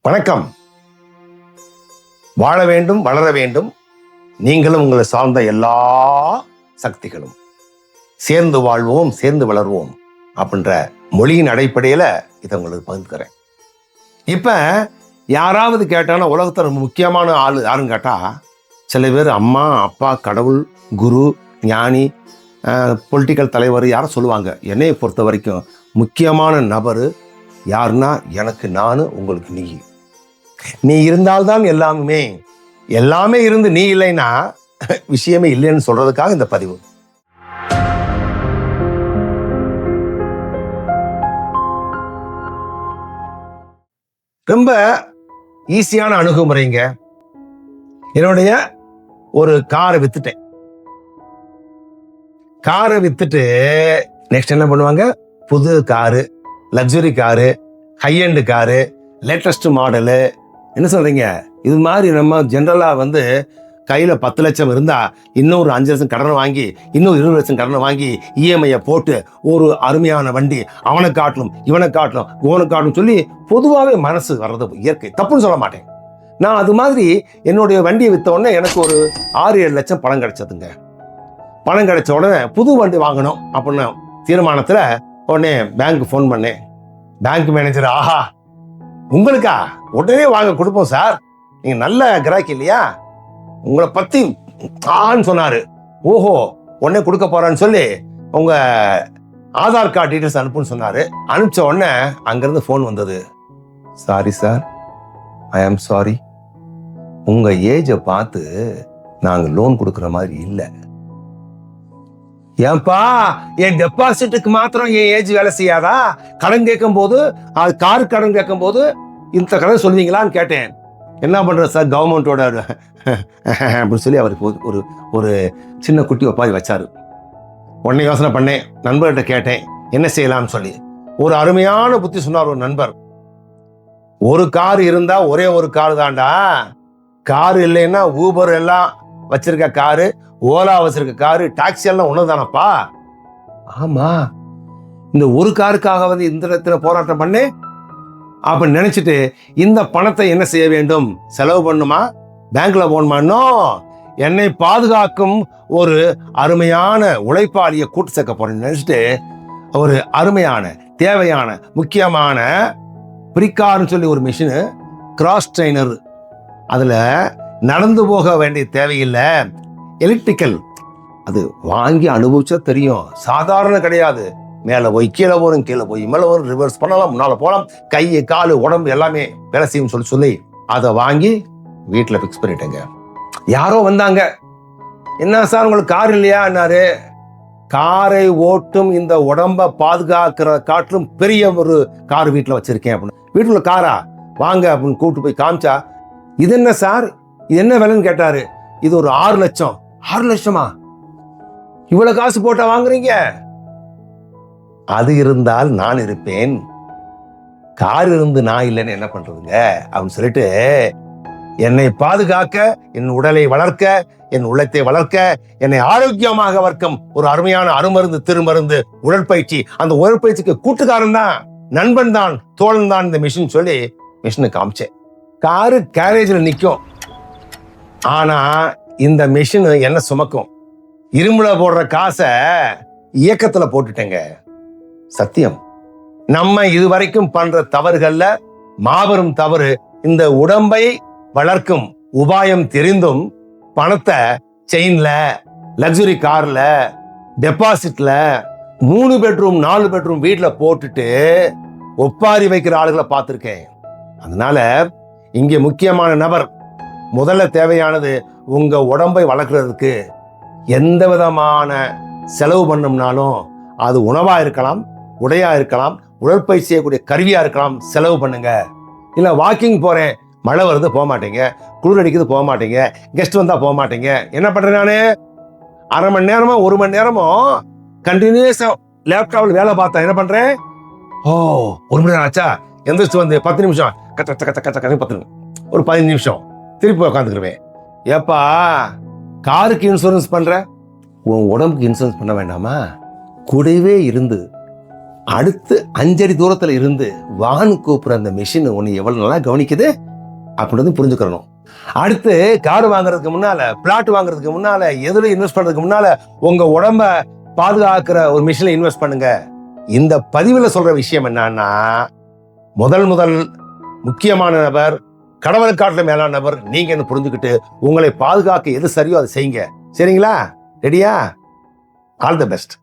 வணக்கம். வாழ வேண்டும், வளர வேண்டும். நீங்களும் உங்களை சார்ந்த எல்லா சக்திகளும் சேர்ந்து வாழ்வோம், சேர்ந்து வளர்வோம் அப்படின்ற மொழியின் அடிப்படையில் இதை உங்களுக்கு பகிர்ந்துக்கிறேன். இப்போ யாராவது கேட்டானா உலகத்தில் ரொம்ப முக்கியமான ஆள் யாருன்னு கேட்டால் சில பேர் அம்மா, அப்பா, கடவுள், குரு, ஞானி, பொலிட்டிக்கல் தலைவர் யாரும் சொல்லுவாங்க. என்னையை பொறுத்த வரைக்கும் முக்கியமான நபர் யாருன்னா எனக்கு நான், உங்களுக்கு நீ. நீ இருந்தால்தான் எல்லாமே இருந்து நீ இல்லைன்னா விஷயமே இல்லைன்னு சொல்றதுக்காக இந்த பதிவு. ரொம்ப ஈஸியான அணுகுமுறைங்க. என்னுடைய ஒரு காரை வித்துட்டேன். காரை வித்துட்டு நெக்ஸ்ட் என்ன பண்ணுவாங்க? புது car, luxury car, high-end car, latest model. என்ன சொல்றீங்க? இது மாதிரி நம்ம ஜென்ரலாக கையில் 10 லட்சம் இருந்தால் இன்னும் ஒரு 5 லட்சம் கடனை வாங்கி, இன்னும் 20 லட்சம் கடனை வாங்கி இஎம்ஐயை போட்டு ஒரு அருமையான வண்டி அவனை காட்டணும், இவனை காட்டணும், இவனை காட்டணும் சொல்லி பொதுவாகவே மனசு வர்றது இயற்கை, தப்புன்னு சொல்ல மாட்டேன். நான் அது மாதிரி என்னுடைய வண்டியை விற்ற உடனே எனக்கு ஒரு 6-7 லட்சம் பணம் கிடைச்சதுங்க. பணம் கிடைச்ச உடனே புது வண்டி வாங்கணும் அப்படின்னு தீர்மானத்தில் உடனே பேங்க்கு ஃபோன் பண்ணேன். பேங்க் மேனேஜர், ஆஹா உங்களுக்கா, உடனே வாங்க கொடுப்போம் சார், நீங்க நல்ல கிராக்கி இல்லையா, உங்களை பத்தி ஆன்னு சொன்னாரு. ஓஹோ உடனே கொடுக்க போறான்னு சொல்லி உங்க ஆதார் கார்டு டீட்டெயில்ஸ் அனுப்புன்னு சொன்னாரு. அனுப்பிச்ச உடனே அங்கிருந்து ஃபோன் வந்தது. Sorry sir, I am sorry, உங்க ஏஜை பார்த்து நாங்க லோன் கொடுக்குற மாதிரி இல்லை. ஏன்பா, என் டெபாசிட்டுக்கு மாத்திரம் என் ஏஜ் வேலை செய்யாதா? கடன் கேட்கும் போது, அது காரு கடன் கேட்கும் போது இந்த கடன் சொல்லுவீங்களான்னு கேட்டேன். என்ன பண்ற சார், கவர்மெண்டோட அப்படின்னு சொல்லி அவருக்கு ஒரு ஒரு சின்ன குட்டி ஒப்பாதி வச்சாரு. உடனே யோசனை பண்ணேன், நண்பர்கிட்ட கேட்டேன் என்ன செய்யலாம்னு சொல்லி. ஒரு அருமையான புத்தி சொன்னார் ஒரு நண்பர். ஒரு கார் இருந்தா ஒரே ஒரு கார் தான்டா, கார் இல்லைன்னா ஊபர் எல்லாம் வச்சிருக்க காரு, ஓலா வச்சிருக்க காரு, டாக்ஸி எல்லாம் ஒண்ணுதானப்பா. ஆமா, இந்த ஒரு காருக்காக இந்த இடத்துல போராட்டம் பண்ணு அப்படின்னு நினைச்சிட்டு இந்த பணத்தை என்ன செய்ய வேண்டும்? செலவு பண்ணுமா, பேங்க்ல போடணுமா? என்னை பாதுகாக்கும் ஒரு அருமையான உழைப்பாளியை கூட்டு சேர்க்க போறேன்னு நினைச்சிட்டு ஒரு அருமையான தேவையான முக்கியமான பிரிக்கார்னு சொல்லி ஒரு மிஷினு, கிராஸ் ட்ரெயினர், அதுல நடந்து போக வேண்டிய தேவையில்லை, எலக்ட்ரிக்கல், அது வாங்கி அனுபவிச்சா தெரியும், சாதாரண கிடையாது. மேலே போய் கீழே வரும், கீழே போய் மேலே வரும், ரிவர்ஸ் பண்ணலாம், முன்னால் போகலாம், கை காலு உடம்பு எல்லாமே வேலை செய்யும் சொல்லி அதை வாங்கி வீட்டில் ஃபிக்ஸ் பண்ணிட்டேங்க. யாரோ வந்தாங்க, என்ன சார் உங்களுக்கு கார் இல்லையான்னாரு. காரை ஓட்டும் இந்த உடம்பை பாதுகாக்கிற காட்டிலும் பெரிய ஒரு கார் வீட்டில் வச்சிருக்கேன் அப்படின்னு. வீட்டுல காரா, வாங்க அப்படின்னு கூப்பிட்டு போய் காமிச்சா, இது என்ன சார், இது என்ன விலைன்னு கேட்டாரு. இது ஒரு 6 லட்சம். 6 லட்சமா? இவ்வளவு காசு போட்டா வாங்குறீங்க? அது இருந்தால் நான் இருப்பேன், கார் இருந்து நான் இல்லைன்னு என்ன பண்றதுங்க அப்படின்னு சொல்லிட்டு, என்னை பாதுகாக்க, என் உடலை வளர்க்க, என் உள்ளத்தை வளர்க்க, என்னை ஆரோக்கியமாக வர்க்கம் ஒரு அருமையான அருமருந்து, திருமருந்து, உடற்பயிற்சி, அந்த உடற்பயிற்சிக்கு கூட்டுக்காரன் தான், நண்பன் தான், தோழன் தான் இந்த மிஷின் சொல்லி மிஷினுக்கு காமிச்சேன். காரு கேரேஜில் நிற்கும், ஆனா இந்த மிஷின் என்ன சுமக்கும்? இரும்புல போடுற காசை இயக்கத்துல போட்டுட்டேங்க. சத்தியம், நம்ம இதுவரைக்கும் பண்ற தவறுகள்ல மாபெரும் தவறு, இந்த உடம்பை வளர்க்கும் உபாயம் தெரிந்தும் பணத்தை செயின்ல, லக்ஸுரி கார்ல, டெபாசிட்ல, 3 பெட்ரூம் 4 பெட்ரூம் வீட்டுல போட்டுட்டு ஒப்பாரி வைக்கிற ஆளுகளை பார்த்திருக்கேன். அதனால இங்கே முக்கியமான நபர், முதல்ல தேவையானது உங்க உடம்பை வளர்க்கறதுக்கு எந்த விதமான செலவு பண்ணோம்னாலும், அது உணவா இருக்கலாம், உடையா இருக்கலாம், உடற்பயிற்சி செய்யக்கூடிய கருவியா இருக்கலாம், செலவு பண்ணுங்க. இல்ல வாக்கிங் போறேன், மழை வருது போக மாட்டீங்க, குளிர் அடிக்குது போக மாட்டீங்க, கெஸ்ட் வந்தா போக மாட்டீங்க, என்ன பண்றேன் நானு? அரை மணி நேரமோ 1 மணி நேரமோ கண்டினியூஸா லேப்டாப்ல வேலை பார்த்தா என்ன பண்றேன்? ஓ 1 மணி நேரம் ஆச்சா, எந்திரிச்சு 10 நிமிஷம் கச்ச கச்ச கச்ச கச்ச 10 நிமிஷம், ஒரு 15 நிமிஷம் திருப்பி உட்காந்துக்கிருவேன். ஏப்பா, காருக்கு இன்சூரன்ஸ் பண்ற, உன் உடம்புக்கு இன்சூரன்ஸ் பண்ண வேண்டாமா? கூடவே இருந்து அடுத்து 5 அடி தூரத்துல இருந்து வான்னு கூப்பிடுற அந்த மிஷின் உன்னை எவ்வளவு நல்லா கவனிக்குது அப்படின்னு புரிஞ்சுக்கிறணும். அடுத்து கார் வாங்குறதுக்கு முன்னால, பிளாட் வாங்குறதுக்கு முன்னால, எதுல இன்வெஸ்ட் பண்றதுக்கு முன்னால உங்க உடம்ப பாதுகாக்கிற ஒரு மிஷின்ல இன்வெஸ்ட் பண்ணுங்க. இந்த பதிவுல சொல்ற விஷயம் என்னன்னா, முதல் முக்கியமான நபர், கடவுளை காட்டில மேலான நபர் நீங்க புரிஞ்சுக்கிட்டு உங்களை பாதுகாக்க எது சரியோ அதை செய்யுங்க. சரிங்களா? ரெடியா? All the best.